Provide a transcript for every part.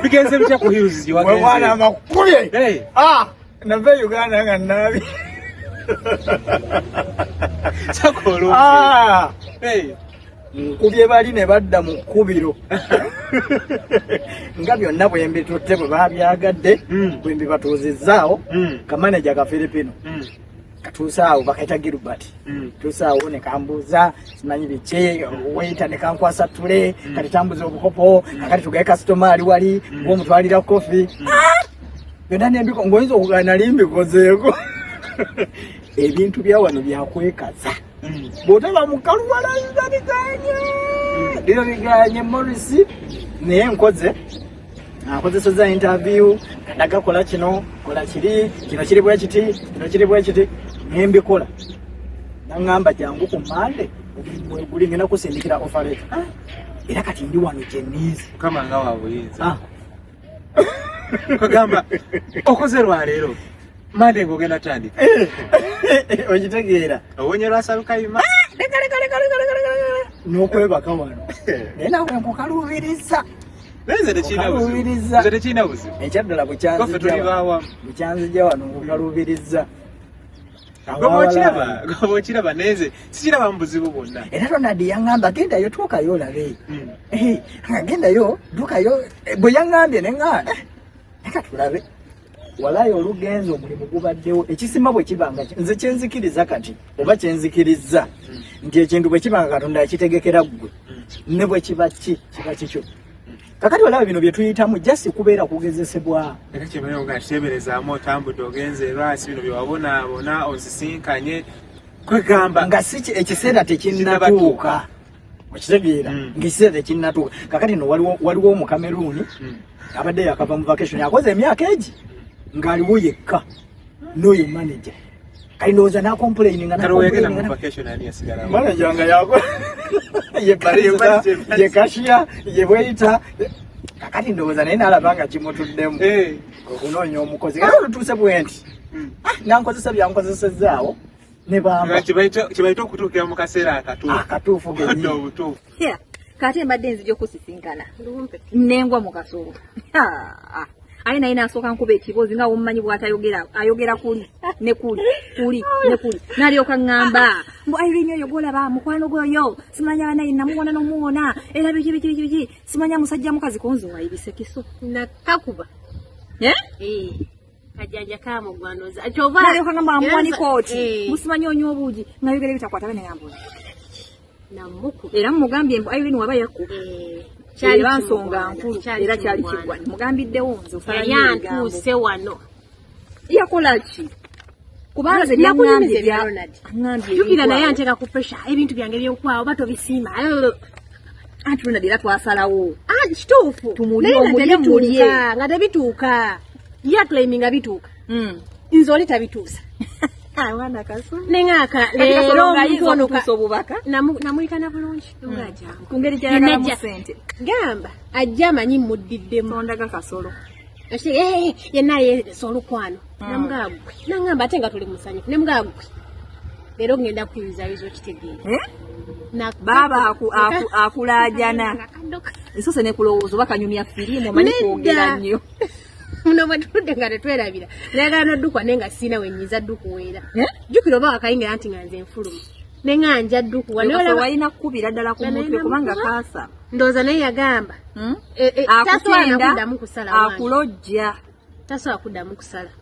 bigenze bitya ku hills wagenze mwana makubye nave Uganda nga nabi sakolo nkubye bali ne badda mu kkubiro nga byonna bwe mbitutte bwe babyagadde bwe mbibatuuzizzaawo kamaneja ka Filipino katuusaawo bakaita Gilbert tuusaawo ne kambuuza simanyi biki weyita ne kankwasa tule kati tambuza obukopo kati tugaye kasitoma ali wali ng'omutwalira kofi byonna nembiko ng'oyinza okugaana limbikozeeko ebintu bya wano byakwekaza bw'otaba mukalu balayinza biganye lino biganye Morris naye nkozesezza interview nagakola kino kola kiri kino kiri bwe kiti kino kiri bwe kiti nembikola naŋŋamba jangu ku Mande guli ngenda kusindikira ofareta era kati ndi wano gyeniizi kama nga wabuyinza kagamba okoze lwaleero Mande ng'ogenda tandika okitegeera owonyerwa asalukayima n'okwebaka wano naye nawe nkukaluubiriza nze tekirina buzibu ekyaddala bukyanzija wano nkukaluubiriza okiraba nenze sikiraba mu buzibu bwonna era Ronald yaŋŋamba gendayo tuukayo olabe gendayo dukayo bwe yaŋŋambye neŋŋa leka tulabe walayo olugenzo omulimu gubaddewo ekisima bwe kibanga nze kyenzikiriza kati oba kyenzikiriza nti ekintu bwe kibanga Katonda yakitegekera ggwe ne bwe kiba kikyo kakati walaba bino bye tuyitamu jasi kubeera kugezesebwa era kyebayo nga kiteeberezaamu otambudde ogenze erwasi bino bye wabonaabona ozisinkanye kwegamba nga si ekiseera tekinnatuuka okitegeera ng'ekiseera tekinnatuuka kakati no waliwo omukameruuni abadde yakava mu vacation akoze emyaka egi ng'aliwo yekka n'oyo manager kali ndowooza n'akomplaininga manager nga ye kashiya ye bweyita kakati ndowooza naye n'alaba nga kimutuddemu okunoonya omukozi kati olutuuse bwe nti nankozesa byankozesezaawo ne bamba kibaita okutuukira mu kaseera akatuufu obutuufu kati mbadde nzija okusisinkana nengwa mu kasolo aye naye nasooka nkuba ekibuuzi nga womumanyi bw'atayogera ayogera kuli ne kuli n'alyoka ŋŋamba mbu ayirimi oyo gwolaba mukwano gwoyo simanya naye namuwona n'omuwona era biki simanya musajja mukazi konzi wayibise kiso nakakuba kajjanja kamugwanoza n'alyoka ŋŋamba amuwani kooti musimanyi onywa obuugi ng'ayogera ebitakwata ne ŋŋamba namuku era mugambye mbu ayirimi waba yakkuba kyali bansonga nkulu era kyali kiggwa mugambiddewo nze yantuuse wano yakola ki kubanga ze byaŋŋambye jukira naye anteeka ku pressure ebintu byange byokwawo oba tobisiima anti Ronald era twasalawo kituufu mulye nga tebituuka ye aclaiminga bituuka nze oli tabituusa neŋŋaka leero obubaka namuyitana bulungi ku ngeri gyayagalamu sente gamba ajja amanyi muddiddemu sondaga kasolo yenna yeesa olukwano namugagwe naŋŋamba ate nga tuli musanyufu nemugagwe leero ngenda kuyinzayiza okitegeera baaba akulaajana ensose nekulowooza oba kanyumya firimu omanyi kwogera nnyo muno bwe tuludde nga tetwerabira nayagala noddukwa naye nga siina wenyinza ddukuweera jjukira oba wakayingira nti nga nze enfulumu ne nga nja ddukuwa walina kukubira ddala ku mutwe kubanga kaasa ndowooza naye yagamba akutenda akulojja tasobola kuddamu kusala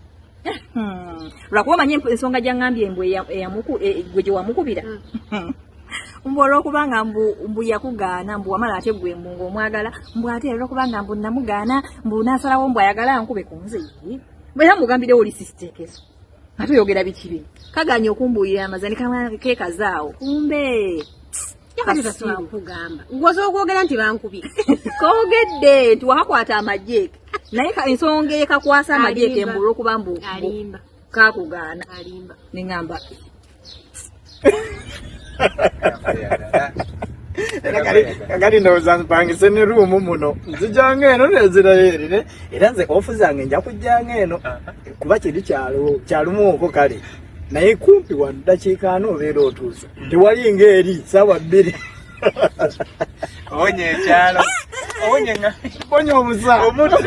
lwakuba omanyi ensonga gyaŋŋambye mbwe gwe gye wamukubira mbu olwokubanga mbu yakugaana mbu wamala ate gwe mbu ng'omwagala mbu ate olwokubanga mbu namugaana mbu nasalawo mbu ayagala ankube ku nze era mugambiddewo oli sisiteekezo ate oyogera biki bino kaganya okumbuulira amazani keekazaawo kumbe tasobola kugamba gwosobola okwogera nti bankubye koogedde nti wakakwata amagye naye ensonga ekakwasa amagye ke mbu olwokuba mbu kakugaana neŋŋamba kakati ndowooza mpangise ne ruumu muno nzijanga eno nezirayerire era nze ofu zange nja kujjanga eno kuba kiri kyalumuoko kale naye kumpi wa ddakiika ana obeera otuuse tewali ng'eri ssaawa 2 onye ekyalo Owonyenga. Ponya omusa. Omutto.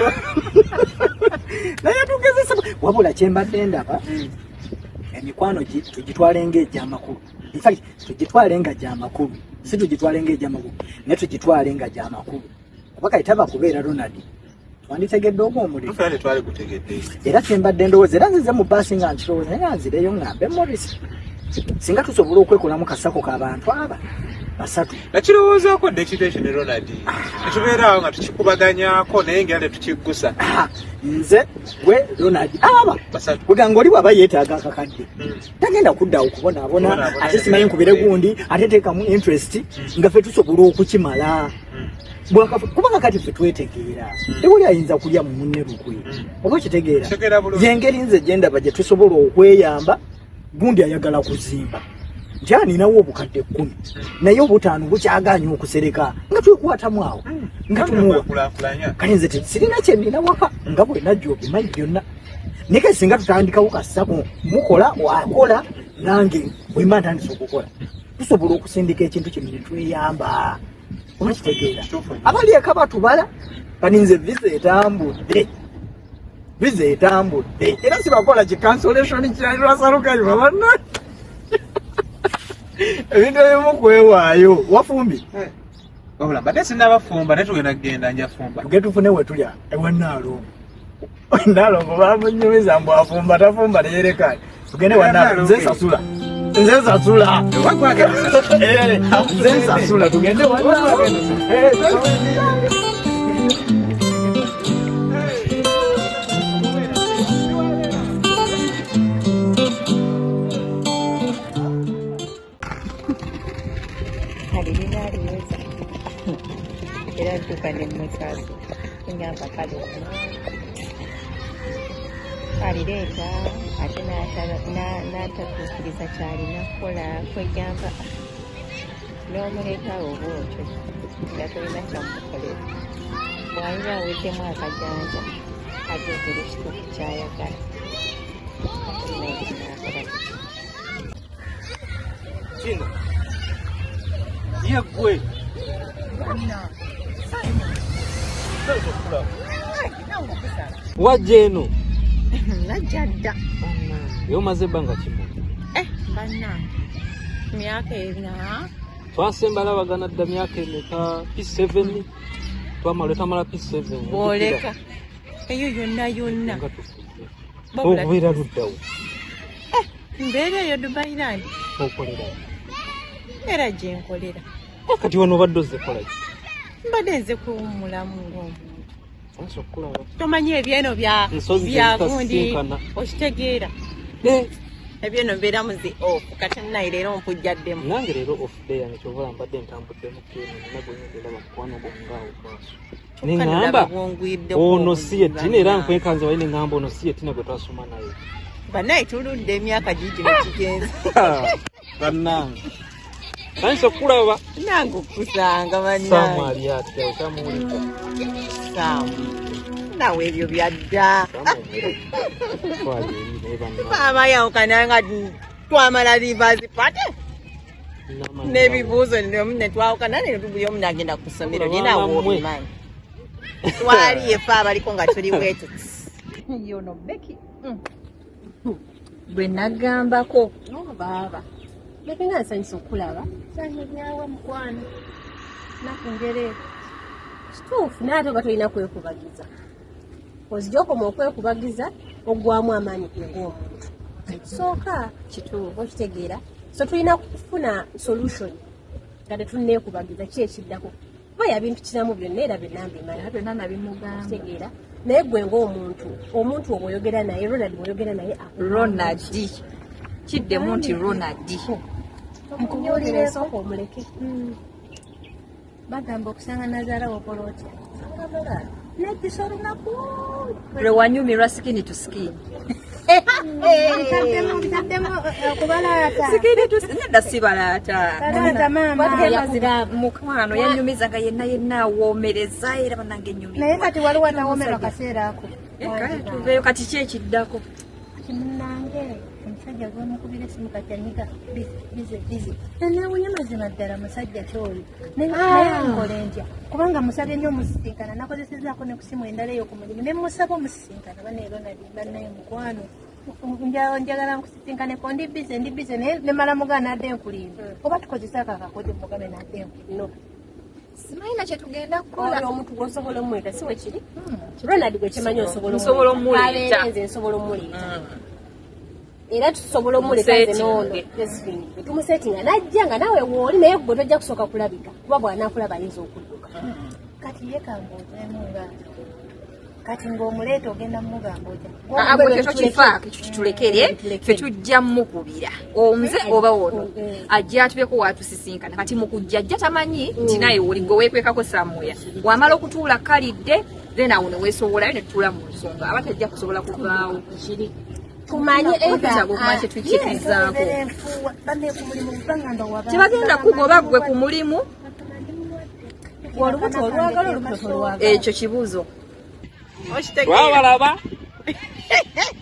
Naye tugezesa wabula kyembadde ndaba. Emikwano tugitwale ng'egy'amakulu. In fact, tugitwale nga gy'amakulu. Si tugitwale ng'egy'amakulu. Naye tugitwale nga gy'amakulu. Kuba kati taba kubeera Ronald. Twanditegedde omuliro. Tufaale twali gutegedde. Era kyembadde ndowooza era nzize mu baasi nga nkirowooza naye nga nzireyo ng'ambe Morris. Singa tusobola okwekolamu kasako k'abantu aba basatu. Nakirowoozaako dde ekiro ekyo ne Ronald. Netubeeraawo nga tukikubaganyako naye ngera tetukiggusa. Nze gwe Ronald aba Basatu. weganga oli bw'aba yeetaaga akakadde tagenda kuddawo kubonaabona ate simanyi nkubire gundi ate teekamu interest nga ffe tusobola okukimala kuba kakati ffe twetegeera tewali ayinza kulya mu munne lukwe oba okitegeera yengeri nze gye ndaba gye tusobola okweyamba gundi ayagala kuzimba nti aninawo obukadde 10 naye obutaano bukyagaanya okusereka nga twekwatamu awo nga tumuwa kale nze sirina kye nnina waka nga bwe nagyo obimanyi byonna naye singa tutandikawo kasako mukola akola nange bwemba ntandisa okukola tusobola okusindika ekintu kino ne tweyamba oba kitegeera abali eka batubala kaninze visa etambudde era sibakola kicansolation kyalwasalukali babanna ebintu ebimu kwewaayo wafumbi wabula mbadde sinnabafumba naye tugenda kugenda njafumba tuge tufune we tulya ewa Naalongo Naalongo bamunyumiza mbu afumba tafumba neyerekaani tugende wa Naalongo nze nsasula nze nsasula tugende wa Naalongo era tukane mwesaasi kunyamba Kale alireeta ate n'ataatukkiriza kyalina kukola kwegamba n'omuleetaawo bwotyo nga tolina kyamukolera bw'aliba aweddemu akajanja ateekera ekituufu kyayagala kino ye ggwe wajja eno najja dda ye omaze ebbanga kimu bannange myaka ena twasembalabagana dda myaka emeka P7 twamala P7 bwoleka eyo yonna okubeera luddawo mbeera eyo Dubai okolera era gye nkolera kati wano obadde ozekolaki mbadde nze kuwummulamu ng'omuntu okulaba tomanyi ebyeno byagundi okitegeera ebyeno mbeera muzi off kati nayi leero mpujjaddemu nange leero off day yange kyobola mbadde ntambuddemu keno nagwenyongeraba mukwano gwongaawo maaso neŋŋamba ono si yetina era nkwekanze wali neŋŋamba ono si yetina gwe twasoma naye bannaye tuludde emyaka gigino kigenza bannange kanisa okulaba nange okusanga Saamu ali atya tamuwulira Saamu nawe ebyo byadda abayawukana nga twamala livazi pate n'ebibuuzo ne twawukana buli omu nagenda ku ssomero ninawo obimanyi twali efe abaliko nga tuli bwetuti yono Beki bwe nagambako baaba Beki nga nsanyusa okulaba sanyinyawo mukwano nakungere kituufu naate oba tolina kwekubagiza ozija okoma okwekubagiza oggwamu amaanyi g'omuntu ekisooka kituufu okitegeera so tulina kufuna solution nga tetunneekubagiza ki ekiddako kuba yabintu kiramu byonna era byonna nabimugamba kitegeera naye gwe ng'omuntu obwo oyogera naye Ronald bw'oyogera naye Ronald kiddemu nti Ronald nkubuulira ensooka omuleke bagamba okusanga nazaalawo okola otya neddisa olunaku lwe wanyumirwa skin to skin nedda sibalaata mukwano yanyumizanga yenna awoomereza era banange enyumirwa naye kati waliwo atawoomerwa kaseera ako kale tuveeyo kati ki ekiddako kati munnange omusajja gwemukubira esimu kati anyiga bize nanawunya mazima ddala musajja kyoyo naye nkole ntya kubanga musabye nnyo omusisinkana nakozesezaako ne ku simu endala eyo ku mulimu ne musaba omusisinkana baneero bannaye mukwano njagala nkusisinkaneko ndi bize naye nemala mugaana adde nkulimba oba tukozesa akakakode mugabe nadde nkulino simanyi nakye tugenda kukola omuntu gwosobola omweta siwe kiri ronald gwe kimanyi osobola omuleeta nze nsobola omuleeta era tusobola omuleeta nze noono josephine tumusetinga najja nga nawe wooli naye gwe tojja kusooka kulabika kuba bw'anaakulaba ayinza okudduka kati ye kambuuzemunga kati ng'omuleeta ogenda mumugamba otya ekyo kifaako ekyo kitulekere ffe tujja mukubira omuze oba wono ajja atubeko waatusisinkana kati mukujja ajja tamanyi nti naye oli gwe weekwekako samuya wamala okutuula kalidde then awo ne weesobolayo ne tutuula mu nsonga aba tajja kusobola kuvaawo tumanye kyekitukkirizaako tebagenda kugoba gwe ku mulimu olubuto olwagala olubuto olwagala ekyo kibuuzo wabalaba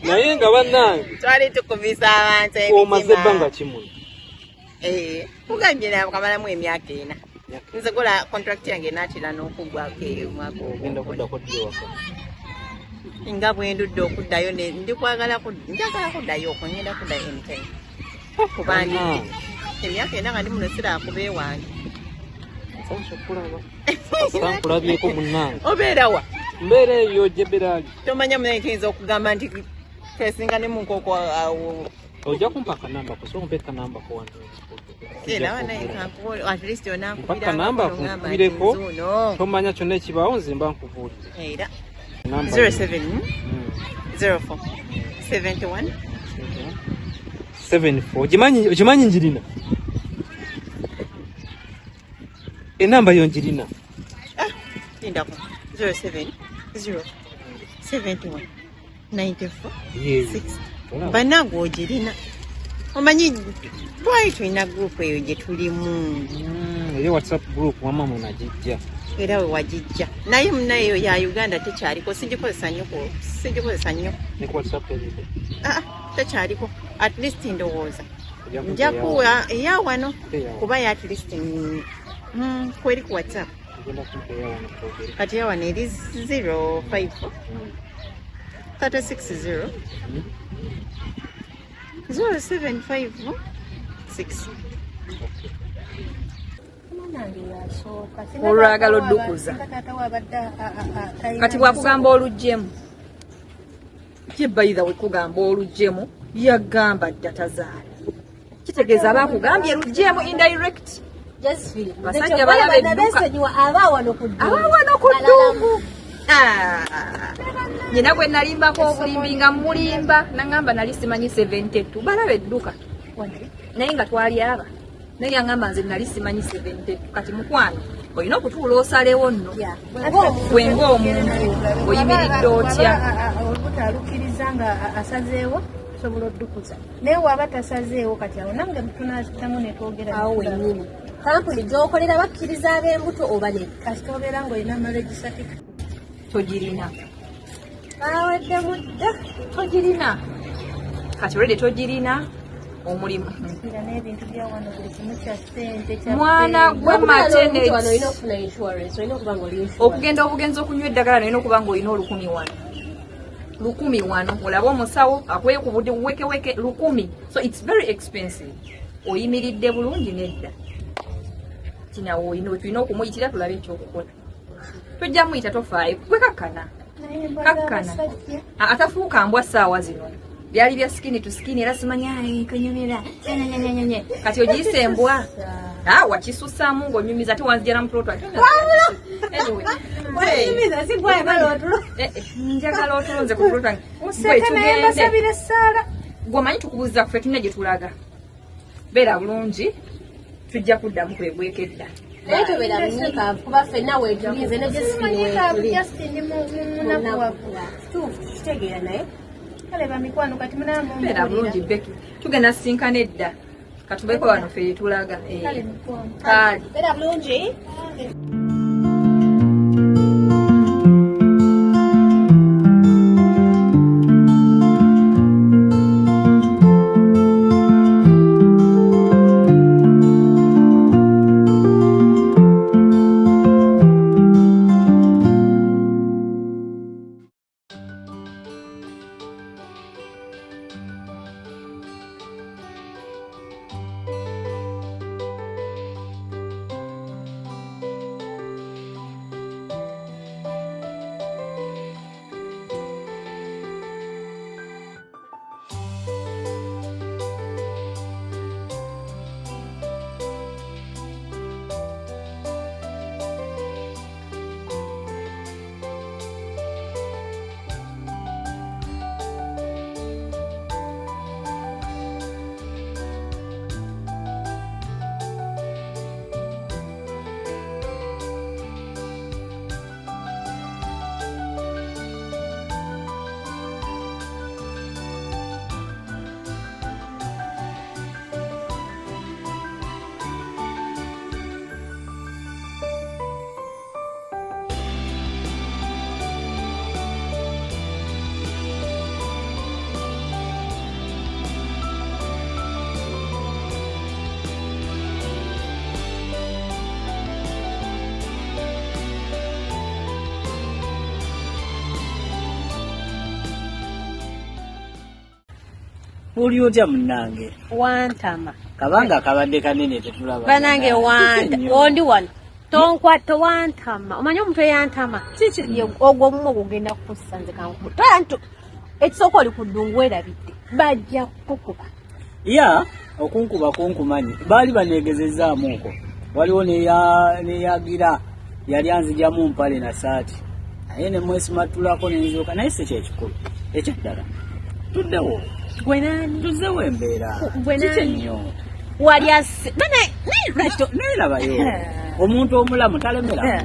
naye nga bannange twali tukubisa abantu omaze ebbanga kimu kugambye nakamalamu emyaka ena nze kola contract yange naatera n'okugwako eyo omwaka ogenda kuddako ddi ewaka nga bwe ndudde okuddayo njagala kuddayo okwo ngenda kuddayo anytime kuba ndi emyaka ena nga ndi muno siraakuba ewange nkulabyeko munnange obeera wa mbeera eyo gyeberaali tomanya munaye tuyinza okugamba nti twesinganemu nkoko ojja kumpa akanamba kusobola kumpa akanamba ko mpa akanamba kunkubireko tomanya kyonna ekibaawo nze mba nkubuulire 07 04 71 74 gimanyi njirina enamba yo njirina indako 07 0 71 94 6 banange ogirina omanyi lwali tulina gurupu eyo gye tulimu eyo whatsapp group wama munagijja era we wagijja naye munayo ya uganda tekyaliko sigikozesa nnyo ne whatsapp eriko tekyaliko at least ndowooza nja kuwa eya wano kuba ya at least kweri ku whatsapp kati ya wano eri 05 360 0756 olwagala oddukuza kati bwakugamba olugjemu kyebayiza wekugamba olugjemu yagamba dda tazaala kitegeeza abakugambye lugjemu indirect basajja balaba edduka abawano ku ddungu nyina gwe nalimbako obulimbi nga mulimba nagamba nali simanyi 72 balaba edduka naye nga twali aba naye yagamba nze nali simanyi 72 kati mukwano olina okutuula osalewo nno gwenga omuntu oyimiridde otya olubuto alukkiriza nga asazeewo osobola oddukuza naye waaba tasazeewo kati awo nange tunazitamu netwogera awo wennyini kampuni gyokolera bakkiriza ab'embuto oba ne kasita obeera ng'olina marriage certificate togirina baweddemu dda togirina kati olwedde togirina omulimu n'ebintu byawano buli kimu kya ssente mwana gwe maternity olina okufuna insurance olina okuba ng'oli okugenda obugenzi okunywa eddagala nolina okuba ng'olina lukumi wano olabe omusawo akweye ku budde wekeweke 1,000 so it's very expensive oyimiridde bulungi nedda kinawo olina tulina okumuyitira tulabe ekyokukola tojja muyita tofaayo gwe kakkana atafuuka mbwa ssaawa zino byali bya sikini tu sikini era simanya kanyumira kati ogiyisa embwa wakisusamu ng'onyumiza ate wanzijana mutuloto njagala otulonze ku tuloto tugende gwomanyi tukubuuza kufe tulina gye tulaga beera bulungi tujja kuddamu kwebwekedda naye tobeera munyikaavu kuba ffenna weetulize ne kitegeera naye kale bamikwano kati beera bulungi beki tugenda sinkana edda katubeko wano ffe yetulaga kale beera bulungi Uli otya munnange? Wantama. Kabanga akabadde kanene tetulaba. Banange wanda. Ondi wano. Tonkwato wantama. Omanyi omuntu eyantama. Kiki ogwo omumu ogenda kukusanze kankubu. Tantu. Ekisoko oli ku ddungu werabidde. Bajja kukuba. Ya, okunkuba kunkumanyi. Baali baneegezezaamu okwo. Waliwo neyagira yali anzijamu mpale na saati. Naye ne mwesimatulako n'enzoka naye si kyekikulu. Ekyaddala. Tuddewo. Gwe nani? Tuzzewo embeera. Gwe nani? Kiki nnyo. Wali ase. Naye labayo. Omuntu omulamu talemera.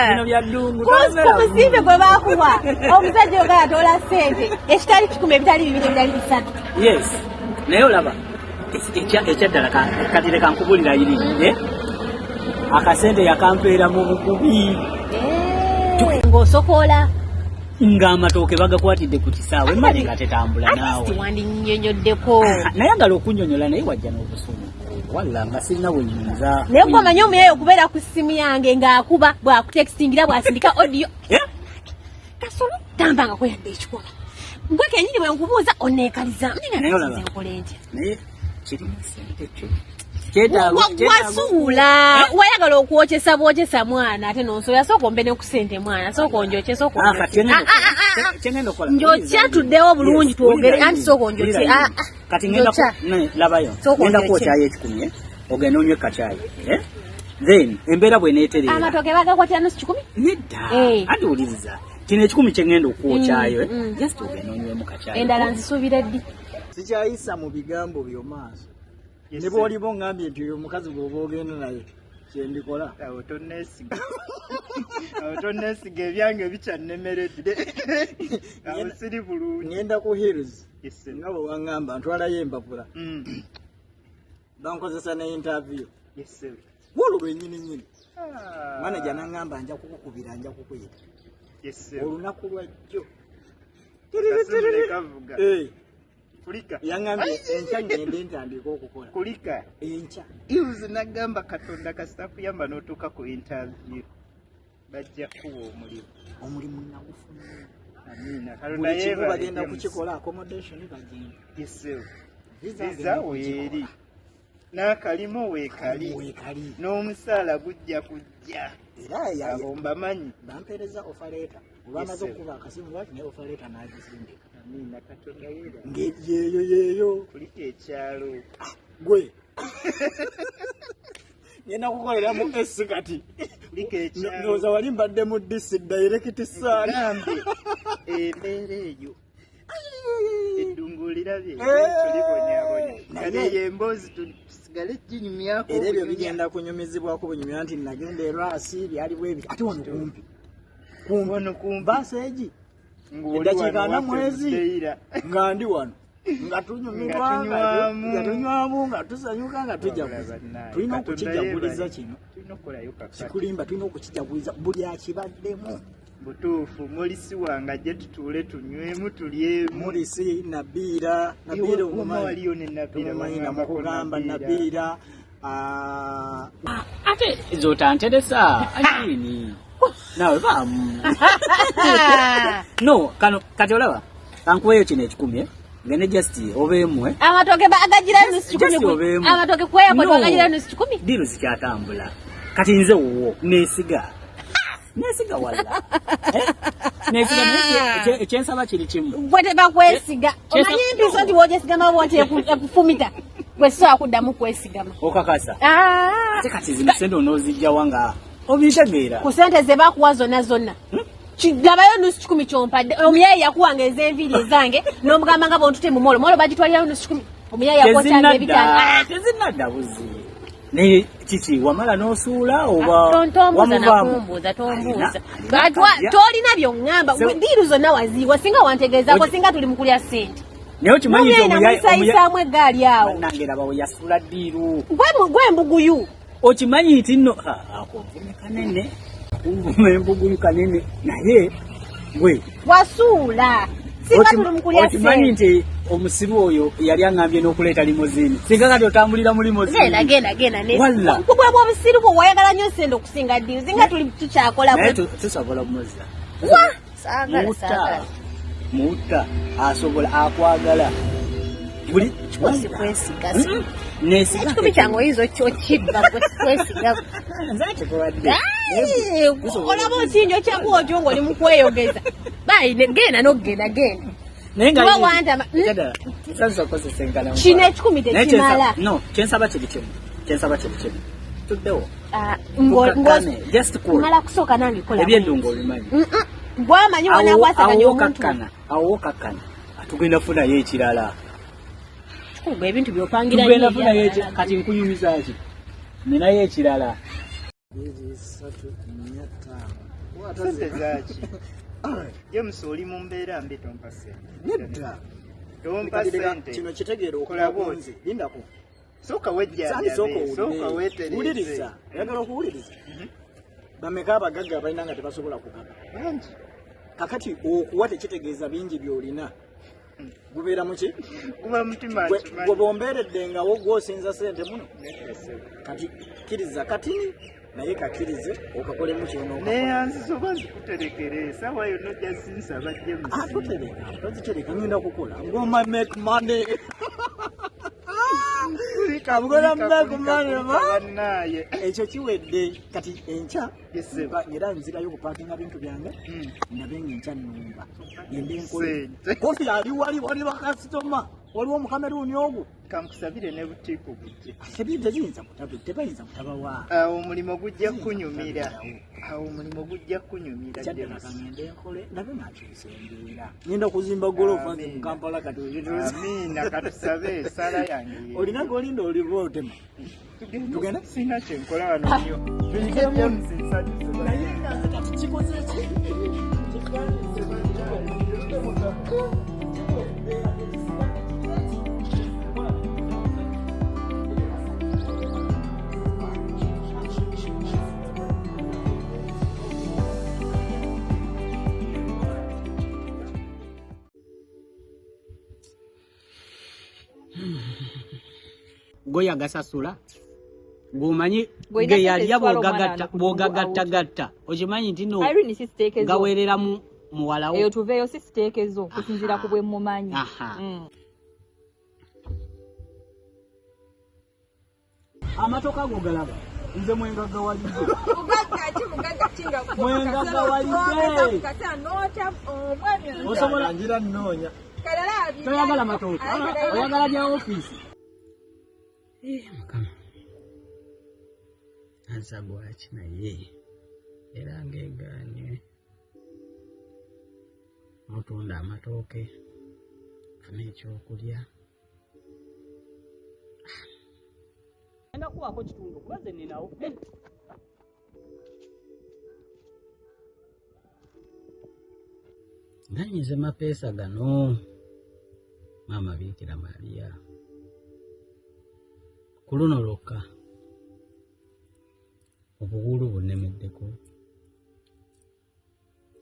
Bino bya ddungu talemera. Kumusime gwe baakuwa. Omusajja ogala atola ssente. Ekitali 10 ebitali 2 ebitali 3. Yes. Naye olaba. Ekyaddala kati leka nkubulira iri. Akasente yakampeera mu bukubi. Ng'osokola. Ng'amatooke bagakwatidde ku kisaawe mali nga tetambula naawe. Wandinnyonnyoddeko. Nayagala okunnyonnyola naye wajja n'obusumu. Walla nga sirina bwe nyinza. Naye gwe omanyi omuyayo okubeera ku ssimu yange ng'akuba bw'akutekisingira bw'asindika audio. Kasolo tambanga kweyadde ekikola. Gwe kennyini bwe nkubuuza onneekaliza. Naye olaba nkole ntya. Naye kirimu ssente kyo. Wasuula wayagala okwokyesa bwokyesa mwana ate nonsoya sooka ombe ne ku ssente mwana sooka onjokye sooka njokya tuddewo bulungi twogere anti sooka onjokye kati labayo ngenda kwokyayo ekikumi ogenda onywe kacaayi then embeera bweneeterera amatoke bagakwatira nusu 10 nedda andi wuliriza kino ekikumi kyengenda okwokyayo just ogenda onywemu kacaayi endala nzisuubira ddi sikyayisa mu bigambo byomaaso ne bw'oliba ngambye nti oyo omukazi bw'oba ogenda naye kyendikola awo tonnesiga ebyange bikyannemeredde awo siri bulungi ngenda ku hills nga bwe waŋŋamba ntwalayo embavula bankozesa ne interview wolu lwennyininyini manaja naŋŋamba nja kukukubira nja kukwita olunaku lwajjo kulika yangambye enkya ngende ntandika okukola kulika enkya iuzi nagamba katonda kasita kuyamba n'otuuka ku interview bajja kuwa omulimu nagufunye amina buli kimu bagenda kukikola accommodation bagenda visa weeri n'akalimu weekali n'omusaala gujja kujja era abo mbamanyi bampeereza ofaleta olwamaze okukuba akasimu lwaki naye ofaleta n'agisindika amina katonda yeera yeeyo kulika ekyalo gwe ngenda kukolera mu esi kati kulika ekyalo ndowooza wali mbadde mu district direct saani embeera eyo eddungu olirabye tulibonyabonya kale emboozi tusigale ginyumyako era ebyo bigenda kunyumizibwako bunyumya nti nagenda erwasi byaliwo ebi ate wano kumpi baseegi eddakiika na mwezi nga ndi wano nga tunyumirwa nga tunywamu nga tusanyuka nga tujaguza tulina okukijaguliza kino kikulimba tulina okukijaguliza buli akibaddemu butuufu mulisi wange ajje tutuule tunywemu tulyemu mulisi nabiira waliyo ne nabiira namukugamba nabiira ate zotanteresa akini nawe bamu no kati olaba kankuweeyo kino ekikumi ngende just obeemwe amatoke bagagira nusu 10 amatoke kweyako bagagira nusu 10 diru zikyatambula kati nze wowo nesiga wala nesiga ekyensaba kiri kimu gwe tebakwesiga omanyi mpiso nti wojesigama bwoti ekufumita gwe sobola kuddamu kwesigama okakasa ate kati zino sente onoozijjawa nga obitegeera ku sente ze bakuwa zonna kigabayo nusu 10 kyompadde omuyayi yakuwanga ez'enviiri ezange n'omugamba nga bontute mu molo bagitwalirayo nusu 10 omuyayi yakwotanga ebitanga tezinadda buzi naye kiki wamala n'osuula oba tombuuza tolina by'oŋŋamba diiru zonna waziiwa singa wantegeezaako singa tuli mu kulya ssente naye okimanyi nti omuyayimusayisaamu eggaali awo nange raba we yasula diiru gwe embuguyu okimanyi nti nno akonvume kanene kunvuma embuguyu kanene naye gwe wasuula singa tuli mu kulya okimanyi nti omusiru oyo yali aŋŋambye n'okuleeta limoziini singa kati otambulira mu limoziini genda kubwa bw'obusiru bwo wayagala nnyo ssente okusinga ddiru singa tuli tukyakola naye tusobola muzza mutta asobola akwagala buli kwesiga nesiga ekikumi kyange oyinza okyokibba kwesiga nzate kuwadde olaba otinjo kyakuwa otyo ng'oli mu kweyogeza bayi genda n'okugenda genda nenga wantama sanso kozesa enkala kino ekikumi tekimala no kyensaba kiri kimu tuddewo just cool ngala kusooka nange kola eby'eddungu obimanyi bwamanyi wanakwasaganya omuntu awo kakkana tugenda funayo ekirala kikulu ebintu byopangira tugenda funayo ekirala kati nkunyumiza ki ninayo ekirala sente zaki James oli mu mbeera mbi tompa sente tompa sente kino kitegeera okola bonzi lindako soka wejja soka wetereza yagala okuwuliriza bameka abagagga abalina nga tebasobola kugaba bangi kakati okuwa tekitegeeza bingi byolina gubeera muki guba mutima gwe bombeeredde nga wo gwosinza sente muno kati kkiriza katini naye kakkirize okakolemu kyono neyanzisoba nzikuterekere sawa yonna ojja sinsaba James tozitereka ngenda kukola ngoma make money kamgola make money naye ekyo kiwedde kati enkya era nzirayo okupaakinga bintu byange ndabenga enkya nnumba ngende nkole kofi ali wali bakasitoma waliwo omukameruni ogwo kankusabire ne butiiko bujje tebayinza kutabawa omulimu gujja kunyumira ngende nkole ndabe nakyusembeera ngenda kuzimba golofa nze mu Kampala kati amiina katusabe esala yange olina golinda oliba otema tugenda sina kyenkola wano nnyo tuyigemu nsensanyuso naye nga kati kikoze ki goya gasasula gomanyi geyalya bwogagattagatta okimanyi nti no gawerera muwalawo eyo tuveeyo si siteekezo kusinzira ku bwe mumanyi amatoka go galaba nze mwengaga walidde osobola njira nnoonya toyagala matooke oyagala bya ofiisi mukama azagwaki naye era ng'egaanye mutunda amatooke funa ekyokulya enda kuwaako kitundu kuba ze ninawo ganyize mapeesa gano maama Bikira Maria ku luno lwokka obuwulu bunnemeddeko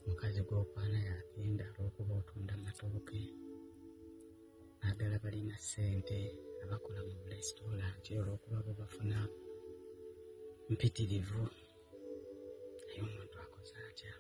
mukazi gw'okwana yagenda olw'okuba otunda amatooke naddala balina ssente abakola mu resitooranti olw'okuba bo bafuna mpitirivu naye omuntu akoze atya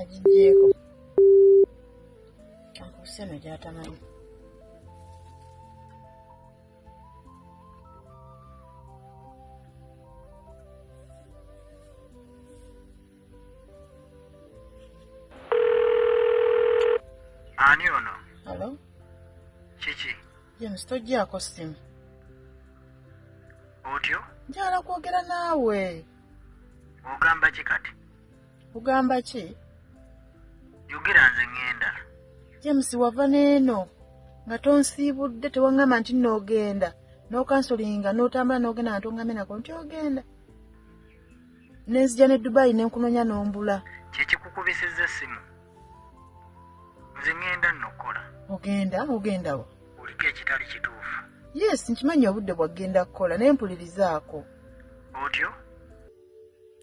agigyeko kankuseno gyatamanyi ani ono halo kiki James tojjaako simu otyo njala kwogera naawe ogamba ki kati ugamba ki yogera nze ŋŋenda James wava n'eno nga tonsiibudde tewaŋŋamba nti n'ogenda n'okansolinga n'otambula n'ogenda nga toŋŋambye nako nti ogenda nenzija ne Dubai nenkunoonya n'ombula kyekikukubisizza essimu nze ŋŋenda nno okukola. Ogenda wa? Oliko ekitali kituufu. Yes, nkimanyi obudde bwagenda kukola naye mpulirizaako. Otyo?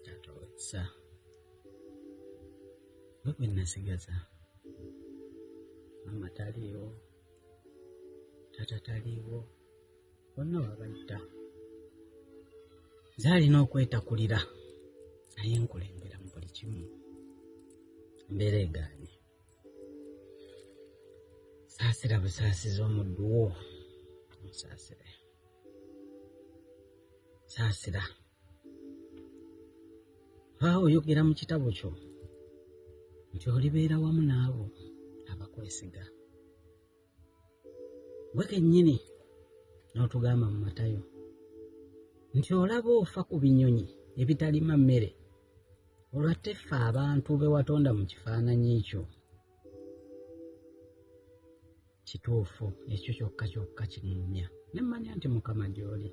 Tatowesa. Gwe gwe nasigaza. Mama taliiwo. Tata taliiwo. Bonna wabayita. Nze alina okwetakulira. Naye nkulembera mu buli kimu. Mbeera egaanye. Saasira busaasizi omuddu wo. Musaasire. Saasira. Vaawo oyogera mu kitabo kyo nti olibeera wamu n'abo abakwesiga. Gwe kennyini n'otugamba mu Matayo nti olaba ofa ku binyonyi ebitalima mmere olwatte ffe abantu be watonda mu kifaananyi kyo. Kituufu ekyo kyokka kyokka kiŋŋumya. Ne mmanya nti Mukama gy'oli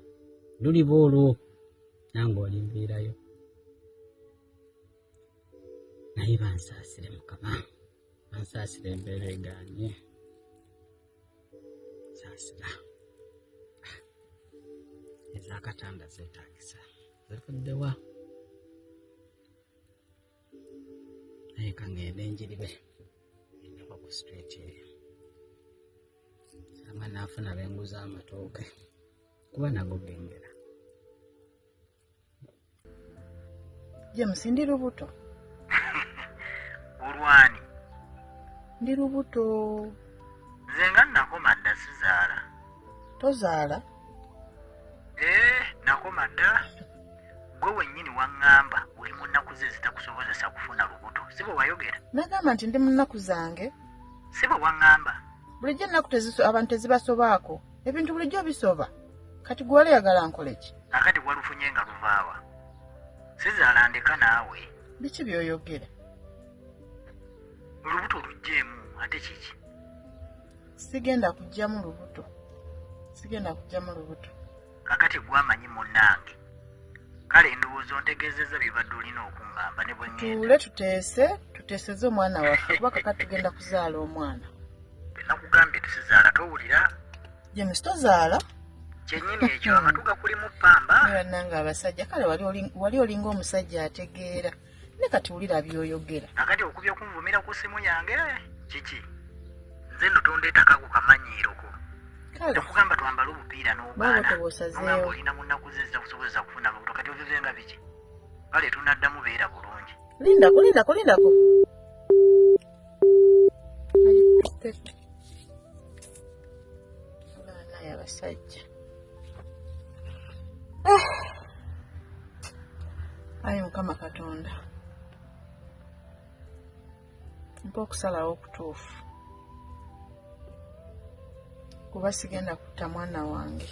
luliba olwo nange olinviirayo. Naye bansaasire Mukama, bansaasire embeera egaanye. Saasira. Ez'akatanda zeetaagisa zivuddewa. Naye ka ngende njiribe ngendeko ku street eyo. Sanga naafuna benguza amatooke kuba nago gengera. James, ndi lubuto. Olwani? Ndi lubuto. Nze nga nakoma dda sizaala. Tozaala? Nakoma dda. Gwe wennyini waŋŋamba oli mu nnaku ze zitakusobozesa kufuna lubuto. Si bwe wayogera? Nagamba nti ndi mu nnaku zange. Si bwe waŋŋamba? Bulijjo ennaku abantu tezibasobaako. Ebintu bulijjo bisoba. Kati gwe wali yagala nkole ki? Akati walufunye nga luvaawa. Sizaala ndeka naawe. Biki by'oyogera? Olubuto lugjeemu ate kiki? Sigenda kujjamu lubuto. Kakati gwamanyi munnange. Kale ndowooza ontegeezezza bibadde olina okuŋŋamba ne bwe ŋŋenda. Tuule tuteeseze omwana waffe kuba kakati tugenda kuzaala omwana. Nakugambye tusizaala towulira? James, tozaala? Kyennyini ekyo amatu gakulimu ppamba. Era nange abasajja kale wali olinga omusajja ategeera. Ne kati wulira by'oyogera. Akati okubye okunvumira ku ssimu yange kiki? Nze nno tondeetako kamanyiiroko. Kale tekugamba twambale obupiira n'obaana. Baba teboosazeewo. Ogamba olina mu nnaku ze zitakusobozesa kufuna lubuto kati ovive nga biki? Kale tunaddamu beera bulungi. Lindako. Abaana abasajja. Ayi Mukama Katonda. Mpa okusalawo okutuufu. Kuba sigenda kutta mwana wange.